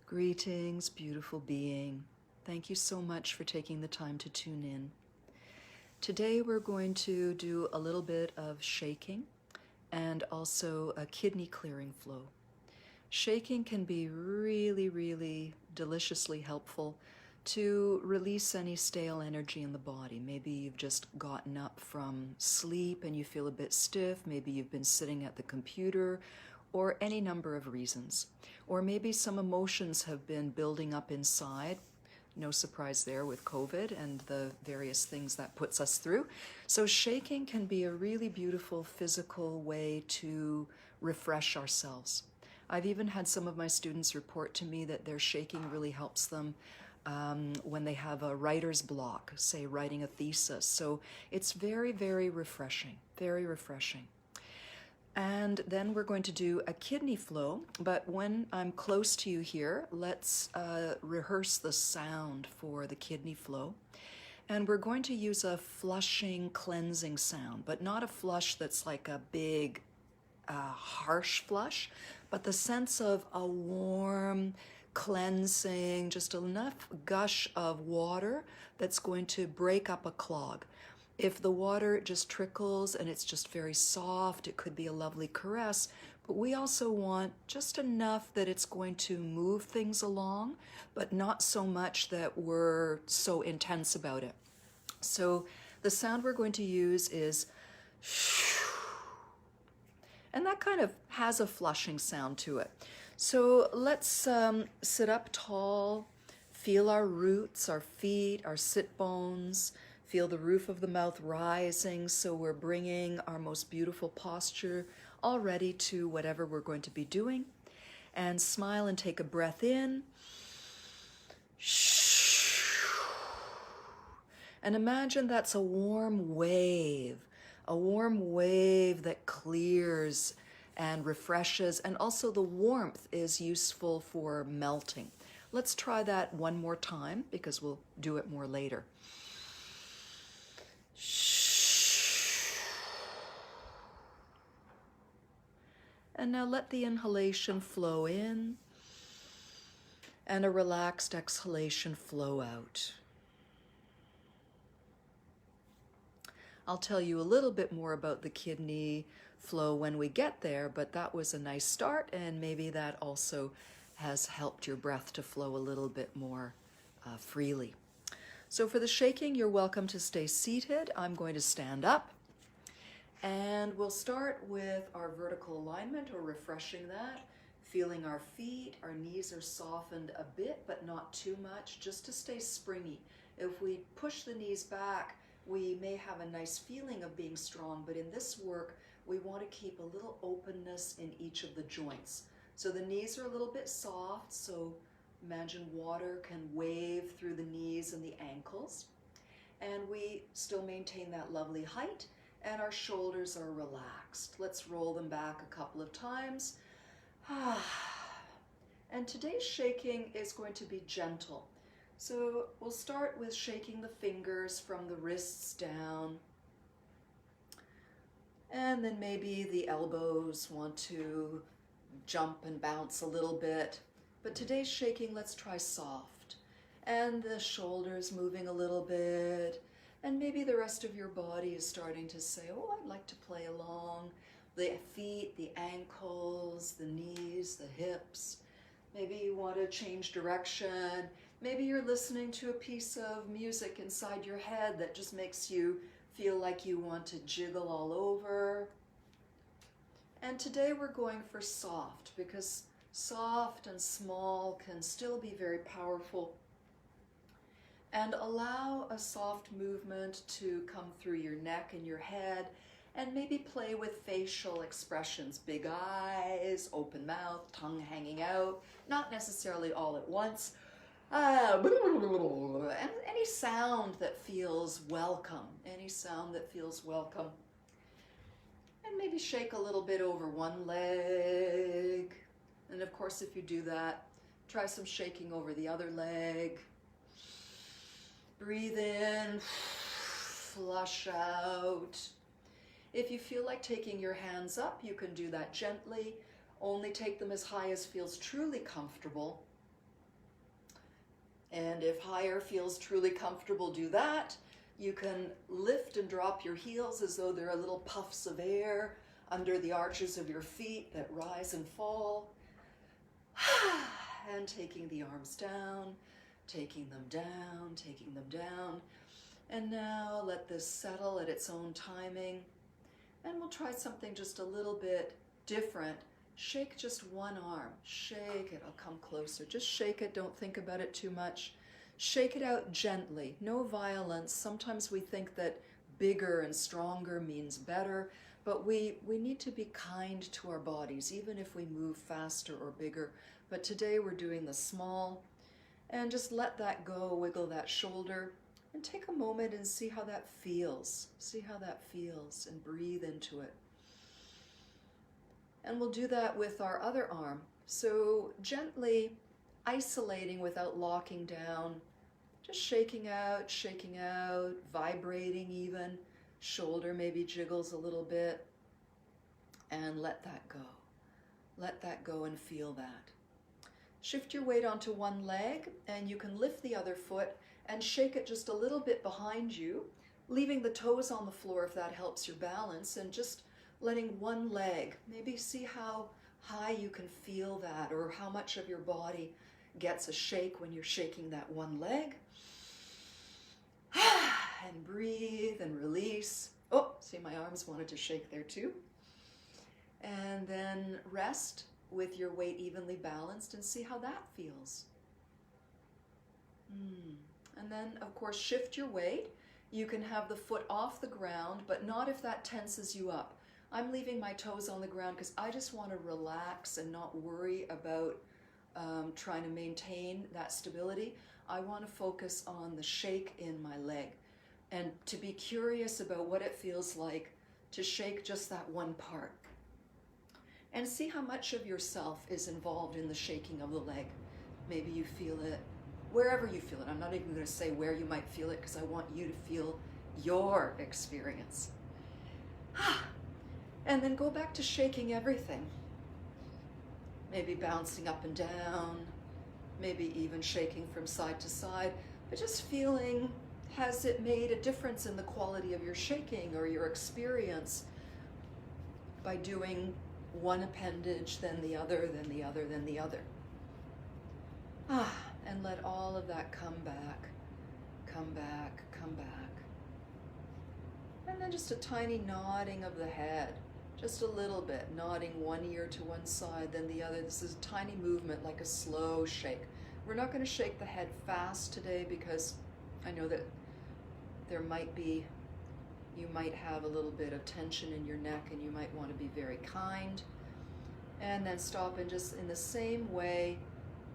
Greetings, beautiful being. Thank you so much for taking the time to tune in. Today we're going to do a little bit of shaking and also a kidney clearing flow. Shaking can be really deliciously helpful to release any stale energy in the body. Maybe you've just gotten up from sleep and you feel a bit stiff. Maybe you've been sitting at the computer, or any number of reasons. Or maybe some emotions have been building up inside. No surprise there with COVID and the various things that puts us through. So shaking can be a really beautiful physical way to refresh ourselves. I've even had some of my students report to me that their shaking really helps them when they have a writer's block, say writing a thesis. So it's very refreshing, very refreshing. And then we're going to do a kidney flow, but when I'm close to you here, let's rehearse the sound for the kidney flow. And we're going to use a flushing, cleansing sound, but not a flush that's like a big, harsh flush, but the sense of a warm, cleansing, just enough gush of water that's going to break up a clog. If the water just trickles and it's just very soft, it could be a lovely caress, but we also want just enough that it's going to move things along, but not so much that we're so intense about it. So the sound we're going to use is and that kind of has a flushing sound to it. So let's sit up tall, feel our roots, our feet, our sit bones. Feel the roof of the mouth rising, so we're bringing our most beautiful posture already to whatever we're going to be doing. And smile and take a breath in. And imagine that's a warm wave that clears and refreshes, and also the warmth is useful for melting. Let's try that one more time because we'll do it more later. And now let the inhalation flow in and a relaxed exhalation flow out. I'll tell you a little bit more about the kidney flow when we get there, but that was a nice start, and maybe that also has helped your breath to flow a little bit more freely. So for the shaking, you're welcome to stay seated. I'm going to stand up. And we'll start with our vertical alignment, or refreshing that, feeling our feet. Our knees are softened a bit, but not too much, just to stay springy. If we push the knees back, we may have a nice feeling of being strong, but in this work, we want to keep a little openness in each of the joints. So the knees are a little bit soft, so imagine water can wave through the knees and the ankles. And we still maintain that lovely height, and our shoulders are relaxed. Let's roll them back a couple of times. And today's shaking is going to be gentle. So we'll start with shaking the fingers from the wrists down. And then maybe the elbows want to jump and bounce a little bit. But today's shaking, let's try soft. And the shoulders moving a little bit. And maybe the rest of your body is starting to say, oh, I'd like to play along. The feet, the ankles, the knees, the hips. Maybe you want to change direction. Maybe you're listening to a piece of music inside your head that just makes you feel like you want to jiggle all over. And today we're going for soft, because soft and small can still be very powerful. And allow a soft movement to come through your neck and your head, and maybe play with facial expressions, big eyes, open mouth, tongue hanging out, not necessarily all at once. And any sound that feels welcome, any sound that feels welcome. And maybe shake a little bit over one leg. And of course, if you do that, try some shaking over the other leg. Breathe in, flush out. If you feel like taking your hands up, you can do that gently. Only take them as high as feels truly comfortable. And if higher feels truly comfortable, do that. You can lift and drop your heels as though they're little puffs of air under the arches of your feet that rise and fall. And taking the arms down, taking them down, taking them down. And now let this settle at its own timing. And we'll try something just a little bit different. Shake just one arm. Shake it. I'll come closer. Just shake it. Don't think about it too much. Shake it out gently. No violence. Sometimes we think that bigger and stronger means better, but we need to be kind to our bodies, even if we move faster or bigger. But today we're doing the small. And just let that go. Wiggle that shoulder. And take a moment and see how that feels. See how that feels and breathe into it. And we'll do that with our other arm. So gently isolating without locking down. Just shaking out, vibrating even. Shoulder maybe jiggles a little bit. And let that go. Let that go and feel that. Shift your weight onto one leg and you can lift the other foot and shake it just a little bit behind you, leaving the toes on the floor if that helps your balance, and just letting one leg, maybe see how high you can feel that or how much of your body gets a shake when you're shaking that one leg. And breathe and release. Oh, see, my arms wanted to shake there too. And then rest with your weight evenly balanced and see how that feels. And then, of course, shift your weight. You can have the foot off the ground, but not if that tenses you up. I'm leaving my toes on the ground because I just want to relax and not worry about trying to maintain that stability. I want to focus on the shake in my leg and to be curious about what it feels like to shake just that one part. And see how much of yourself is involved in the shaking of the leg. Maybe you feel it wherever you feel it. I'm not even going to say where you might feel it because I want you to feel your experience. And then go back to shaking everything. Maybe bouncing up and down, maybe even shaking from side to side, but just feeling, has it made a difference in the quality of your shaking or your experience by doing one appendage, then the other, then the other, then the other. And let all of that come back, come back, come back. And then just a tiny nodding of the head, just a little bit, nodding one ear to one side, then the other. This is a tiny movement, like a slow shake. We're not going to shake the head fast today because I know that there might be, you might have a little bit of tension in your neck and you might want to be very kind. And then stop and just in the same way,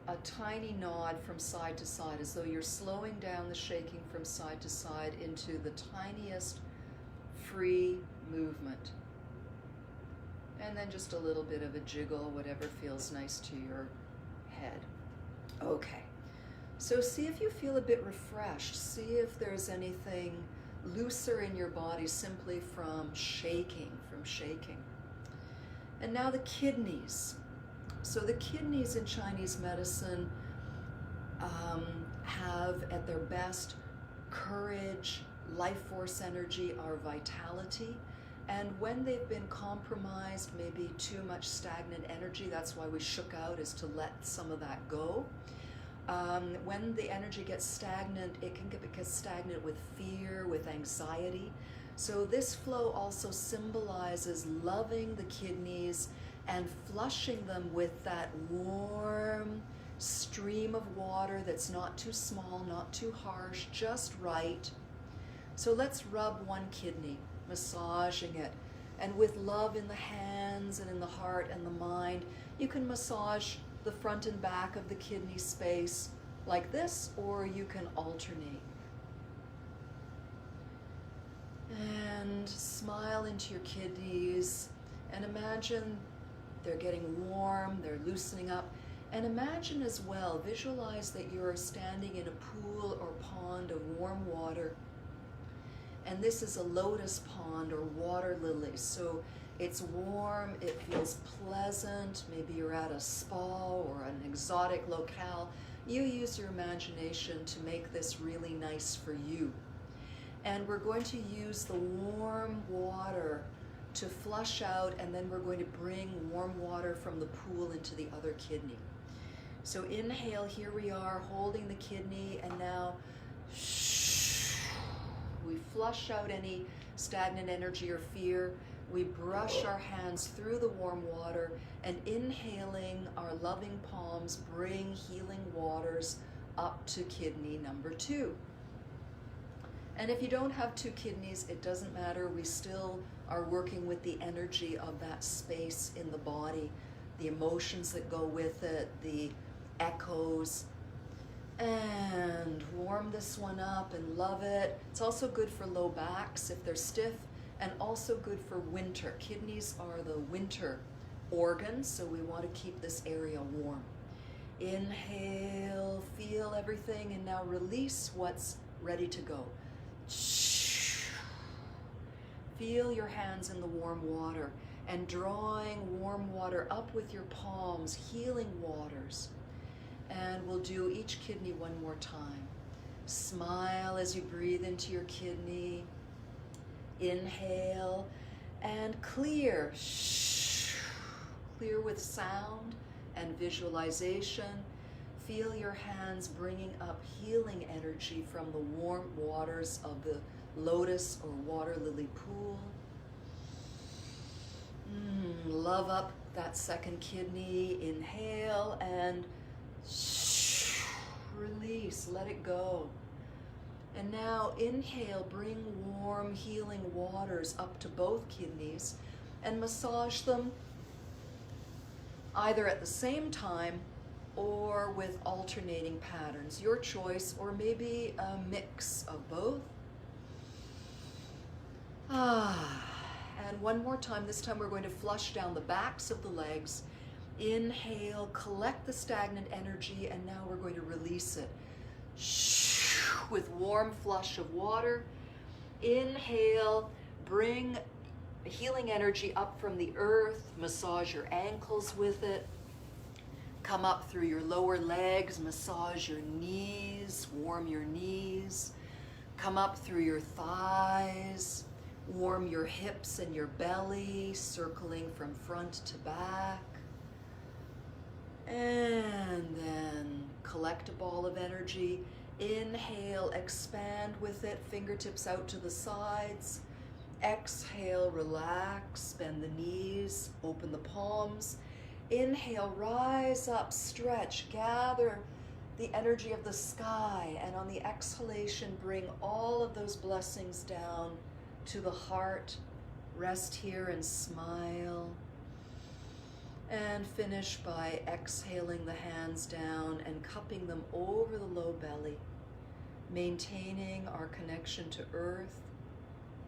a tiny nod from side to side as though you're slowing down the shaking from side to side into the tiniest free movement. And then just a little bit of a jiggle, whatever feels nice to your head. Okay, so see if you feel a bit refreshed. See if there's anything looser in your body simply from shaking, And now the kidneys. So the kidneys in Chinese medicine have at their best courage, life force energy, our vitality. And when they've been compromised, maybe too much stagnant energy, that's why we shook out, is to let some of that go. When the energy gets stagnant, it can get stagnant with fear, with anxiety. So this flow also symbolizes loving the kidneys and flushing them with that warm stream of water that's not too small, not too harsh, just right. So let's rub one kidney, massaging it. And with love in the hands and in the heart and the mind, you can massage the front and back of the kidney space like this, or you can alternate. And smile into your kidneys and imagine they're getting warm, they're loosening up. And imagine as well, visualize that you're standing in a pool or pond of warm water. And this is a lotus pond or water lilies. So it's warm, it feels pleasant. Maybe you're at a spa or an exotic locale. You use your imagination to make this really nice for you. And we're going to use the warm water to flush out, and then we're going to bring warm water from the pool into the other kidney. So inhale, here we are holding the kidney, and now we flush out any stagnant energy or fear. We brush our hands through the warm water, and inhaling, our loving palms bring healing waters up to kidney number 2. And if you don't have 2 kidneys, it doesn't matter. We still are working with the energy of that space in the body, the emotions that go with it, the echoes. And warm this one up and love it. It's also good for low backs if they're stiff, and also good for winter. Kidneys are the winter organs, so we want to keep this area warm. Inhale, feel everything, and now release what's ready to go. Feel your hands in the warm water, and drawing warm water up with your palms, healing waters. And we'll do each kidney one more time. Smile as you breathe into your kidney. Inhale and clear. Clear with sound and visualization. Feel your hands bringing up healing energy from the warm waters of the lotus or water lily pool. Love up that second kidney. Inhale and release, let it go. And now inhale, bring warm healing waters up to both kidneys and massage them either at the same time or with alternating patterns, your choice, or maybe a mix of both. And one more time, this time we're going to flush down the backs of the legs. Inhale, collect the stagnant energy, and now we're going to release it with warm flush of water. Inhale, bring healing energy up from the earth, massage your ankles with it. Come up through your lower legs, massage your knees, warm your knees. Come up through your thighs, warm your hips and your belly, circling from front to back. And then collect a ball of energy. Inhale, expand with it, fingertips out to the sides. Exhale, relax, bend the knees, open the palms. Inhale, rise up, stretch, gather the energy of the sky, and on the exhalation, bring all of those blessings down to the heart. Rest here and smile. And finish by exhaling the hands down and cupping them over the low belly, maintaining our connection to earth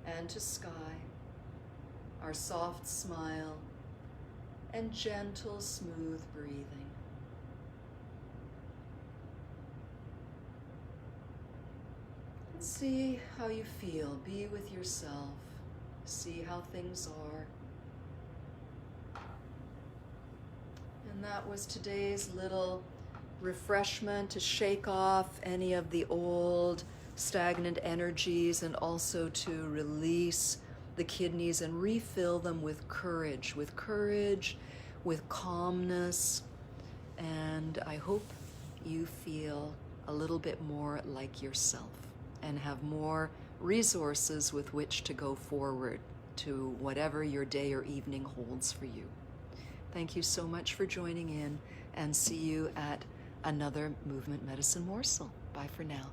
and to sky, our soft smile, and gentle, smooth breathing. And see how you feel. Be with yourself. See how things are. And that was today's little refreshment to shake off any of the old stagnant energies, and also to release the kidneys and refill them with courage, with calmness. And I hope you feel a little bit more like yourself and have more resources with which to go forward to whatever your day or evening holds for you. Thank you so much for joining in, and see you at another Movement Medicine Morsel. Bye for now.